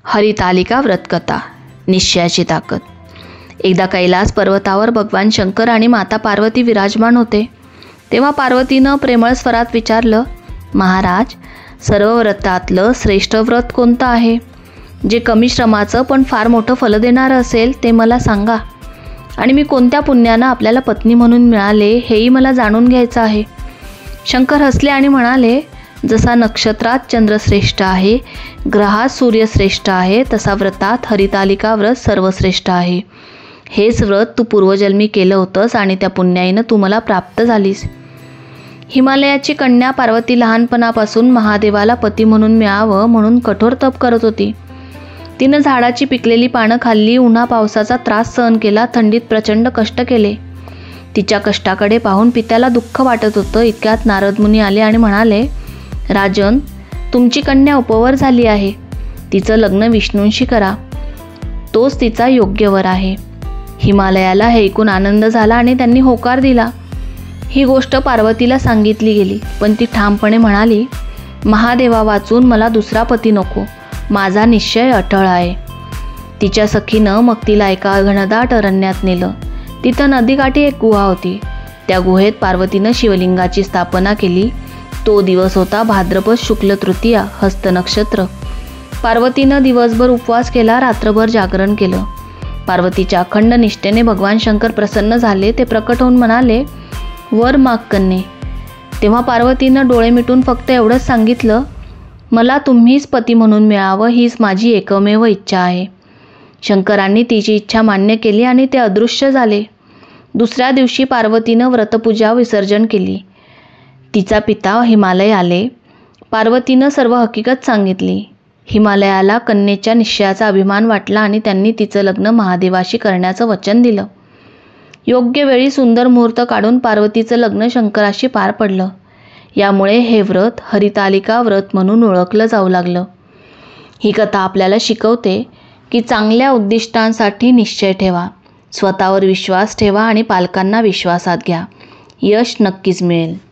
हरितालिका व्रतकथा, निश्चयाची ताकद. एकदा कैलास पर्वतावर भगवान शंकर आणि माता पार्वती विराजमान होते. तेव्हा पार्वतीनं प्रेमळ स्वरात विचारलं, महाराज, सर्व व्रतातलं श्रेष्ठ व्रत कोणतं आहे? जे कमी श्रमाचं पण फार मोठं फल देणारं असेल ते मला सांगा. आणि मी कोणत्या पुण्यानं आपल्याला पत्नी म्हणून मिळाले हेही मला जाणून घ्यायचं आहे. शंकर हसले आणि म्हणाले, जसा नक्षत्रात चंद्र श्रेष्ठ आहे, ग्रहात सूर्य श्रेष्ठ आहे, तसा व्रतात हरितालिका व्रत सर्वश्रेष्ठ आहे. हेच व्रत तू पूर्वजन्मी केलं होतंस आणि त्या पुण्याईनं तू मला प्राप्त झालीस. हिमालयाची कन्या पार्वती लहानपणापासून महादेवाला पती म्हणून मिळावं म्हणून कठोर तप करत होती. तिनं झाडाची पिकलेली पानं खाल्ली, उन्हा पावसाचा त्रास सहन केला, थंडीत प्रचंड कष्ट केले. तिच्या कष्टाकडे पाहून पित्याला दुःख वाटत होतं. इतक्यात नारद मुनी आले आणि म्हणाले, राजन, तुमची कन्या उपवर झाली आहे. तिचं लग्न विष्णूंशी करा, तोच तिचा योग्य वर आहे. हिमालयाला हे ऐकून आनंद झाला आणि त्यांनी होकार दिला. ही गोष्ट पार्वतीला सांगितली गेली, पण ती ठामपणे म्हणाली, महादेवा वाचून मला दुसरा पती नको, माझा निश्चय अटळ आहे. तिच्या सखीनं मग तिला एका घनदाट अरण्यात नेलं. तिथं नदीकाठी एक गुहा होती. त्या गुहेत पार्वतीनं शिवलिंगाची स्थापना केली. तो दिवस होता भाद्रपद शुक्ल तृतीया, हस्त नक्षत्र. पार्वतीनं दिवसभर उपवास केला, रात्रभर जागरण केलं. पार्वतीच्या अखंड निष्ठेने भगवान शंकर प्रसन्न झाले. ते प्रकट होऊन म्हणाले, वर माग कन्ये. तेव्हा पार्वतीनं डोळे मिटून फक्त एवढंच सांगितलं, मला तुम्हीच पती म्हणून मिळावं हीच माझी एकमेव इच्छा आहे. शंकरांनी तिची इच्छा मान्य केली आणि ते अदृश्य झाले. दुसऱ्या दिवशी पार्वतीनं व्रतपूजा विसर्जन केली. तिचा पिता हिमालय आले. पार्वतीनं सर्व हकीकत सांगितली. हिमालयाला कन्येच्या निश्चयाचा अभिमान वाटला आणि त्यांनी तिचं लग्न महादेवाशी करण्याचं वचन दिलं. योग्य वेळी सुंदर मुहूर्त काढून पार्वतीचं लग्न शंकराशी पार पडलं. यामुळे हे व्रत हरितालिका व्रत म्हणून ओळखलं जाऊ लागलं. ही कथा आपल्याला शिकवते की चांगल्या उद्दिष्टांसाठी निश्चय ठेवा, स्वतःवर विश्वास ठेवा आणि पालकांना विश्वासात घ्या. यश नक्कीच मिळेल.